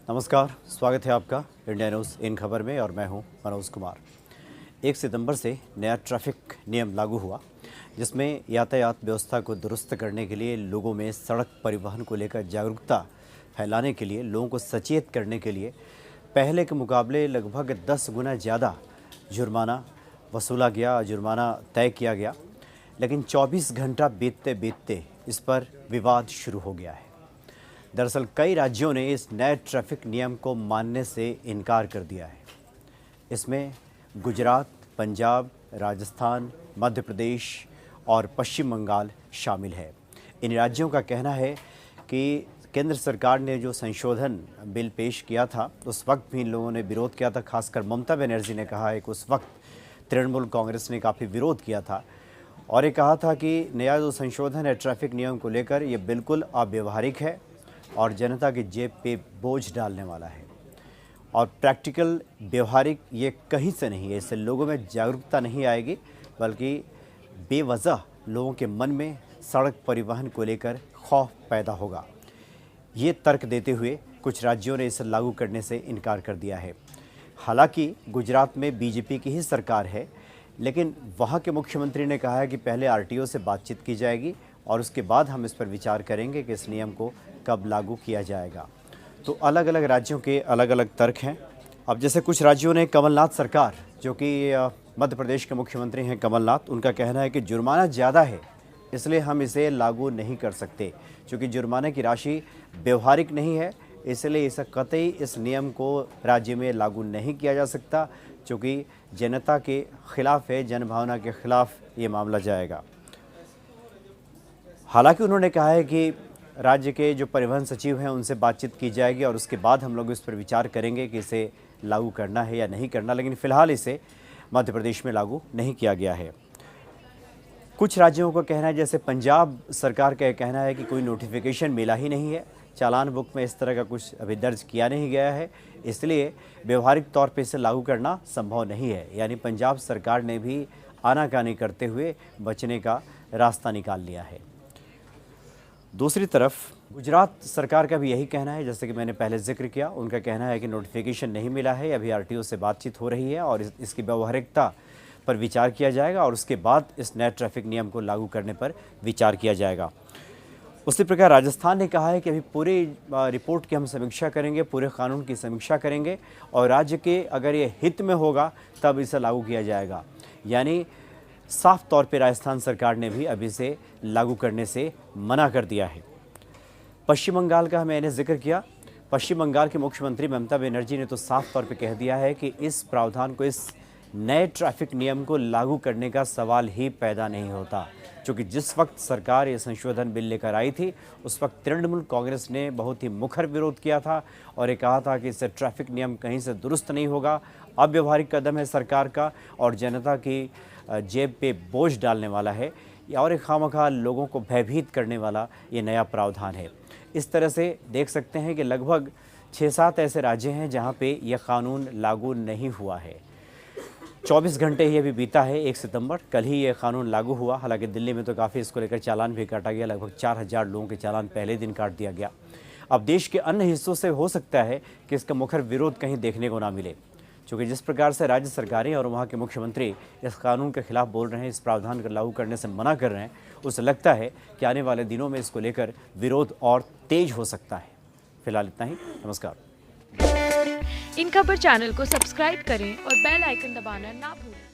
नमस्कार, स्वागत है आपका इंडिया न्यूज़ इन खबर में और मैं हूं मनोज कुमार। 1 सितंबर से नया ट्रैफिक नियम लागू हुआ, जिसमें यातायात व्यवस्था को दुरुस्त करने के लिए लोगों में सड़क परिवहन को लेकर जागरूकता फैलाने के लिए, लोगों को सचेत करने के लिए पहले के मुकाबले लगभग 10 गुना ज़्यादा जुर्माना वसूला गया, जुर्माना तय किया गया। लेकिन 24 घंटा बीतते बीतते इस पर विवाद शुरू हो गया है। दरअसल कई राज्यों ने इस नए ट्रैफिक नियम को मानने से इनकार कर दिया है। इसमें गुजरात, पंजाब, राजस्थान, मध्य प्रदेश और पश्चिम बंगाल शामिल है। इन राज्यों का कहना है कि केंद्र सरकार ने जो संशोधन बिल पेश किया था, उस वक्त भी इन लोगों ने विरोध किया था। खासकर ममता बनर्जी ने कहा है कि उस वक्त तृणमूल कांग्रेस ने काफ़ी विरोध किया था और ये कहा था कि नया जो संशोधन है ट्रैफिक नियम को लेकर, ये बिल्कुल अव्यवहारिक है और जनता की जेब पे बोझ डालने वाला है और प्रैक्टिकल व्यवहारिक ये कहीं से नहीं है। इससे लोगों में जागरूकता नहीं आएगी, बल्कि बेवजह लोगों के मन में सड़क परिवहन को लेकर खौफ पैदा होगा। ये तर्क देते हुए कुछ राज्यों ने इसे लागू करने से इनकार कर दिया है। हालांकि गुजरात में बीजेपी की ही सरकार है, लेकिन वहाँ के मुख्यमंत्री ने कहा है कि पहले आरटीओ से बातचीत की जाएगी और उसके बाद हम इस पर विचार करेंगे कि इस नियम को कब लागू किया जाएगा। तो अलग अलग राज्यों के अलग अलग तर्क हैं। अब जैसे कुछ राज्यों ने कमलनाथ सरकार, जो कि मध्य प्रदेश के मुख्यमंत्री हैं कमलनाथ, उनका कहना है कि जुर्माना ज़्यादा है, इसलिए हम इसे लागू नहीं कर सकते। क्योंकि जुर्माने की राशि व्यवहारिक नहीं है, इसलिए इस कतई इस नियम को राज्य में लागू नहीं किया जा सकता, क्योंकि जनता के खिलाफ है, जनभावना के खिलाफ ये मामला जाएगा। हालांकि उन्होंने कहा है कि राज्य के जो परिवहन सचिव हैं उनसे बातचीत की जाएगी और उसके बाद हम लोग इस पर विचार करेंगे कि इसे लागू करना है या नहीं करना, लेकिन फ़िलहाल इसे मध्य प्रदेश में लागू नहीं किया गया है। कुछ राज्यों का कहना है, जैसे पंजाब सरकार का कहना है कि कोई नोटिफिकेशन मिला ही नहीं है, चालान बुक में इस तरह का कुछ अभी दर्ज किया नहीं गया है, इसलिए व्यवहारिक तौर पर इसे लागू करना संभव नहीं है। यानी पंजाब सरकार ने भी आनाकानी करते हुए बचने का रास्ता निकाल लिया है। दूसरी तरफ गुजरात सरकार का भी यही कहना है, जैसे कि मैंने पहले जिक्र किया, उनका कहना है कि नोटिफिकेशन नहीं मिला है, अभी आरटीओ से बातचीत हो रही है और इसकी व्यवहारिकता पर विचार किया जाएगा और उसके बाद इस नए ट्रैफिक नियम को लागू करने पर विचार किया जाएगा। उसी प्रकार राजस्थान ने कहा है कि अभी पूरी रिपोर्ट की हम समीक्षा करेंगे, पूरे कानून की समीक्षा करेंगे और राज्य के अगर ये हित में होगा तब इसे लागू किया जाएगा। यानी साफ तौर पे राजस्थान सरकार ने भी अभी से लागू करने से मना कर दिया है। पश्चिम बंगाल का मैंने जिक्र किया। पश्चिम बंगाल के मुख्यमंत्री ममता बनर्जी ने तो साफ तौर पे कह दिया है कि इस प्रावधान को, इस नए ट्रैफिक नियम को लागू करने का सवाल ही पैदा नहीं होता, क्योंकि जिस वक्त सरकार ये संशोधन बिल लेकर आई थी उस वक्त तृणमूल कांग्रेस ने बहुत ही मुखर विरोध किया था और ये कहा था कि इससे ट्रैफिक नियम कहीं से दुरुस्त नहीं होगा, अव्यवहारिक कदम है सरकार का और जनता की जेब पे बोझ डालने वाला है और एक खामखा लोगों को भयभीत करने वाला ये नया प्रावधान है। इस तरह से देख सकते हैं कि लगभग 6-7 ऐसे राज्य हैं जहां पे यह कानून लागू नहीं हुआ है। 24 घंटे ही अभी बीता है, 1 सितंबर, कल ही ये कानून लागू हुआ। हालांकि दिल्ली में तो काफ़ी इसको लेकर चालान भी काटा गया, लगभग 4000 लोगों के चालान पहले दिन काट दिया गया। अब देश के अन्य हिस्सों से हो सकता है कि इसका मुखर विरोध कहीं देखने को ना मिले, क्योंकि जिस प्रकार से राज्य सरकारें और वहाँ के मुख्यमंत्री इस कानून के खिलाफ बोल रहे हैं, इस प्रावधान को लागू करने से मना कर रहे हैं, उससे लगता है कि आने वाले दिनों में इसको लेकर विरोध और तेज हो सकता है। फिलहाल इतना ही, नमस्कार। इन खबर चैनल को सब्सक्राइब करें और बेल आइकन दबाना ना भूलें।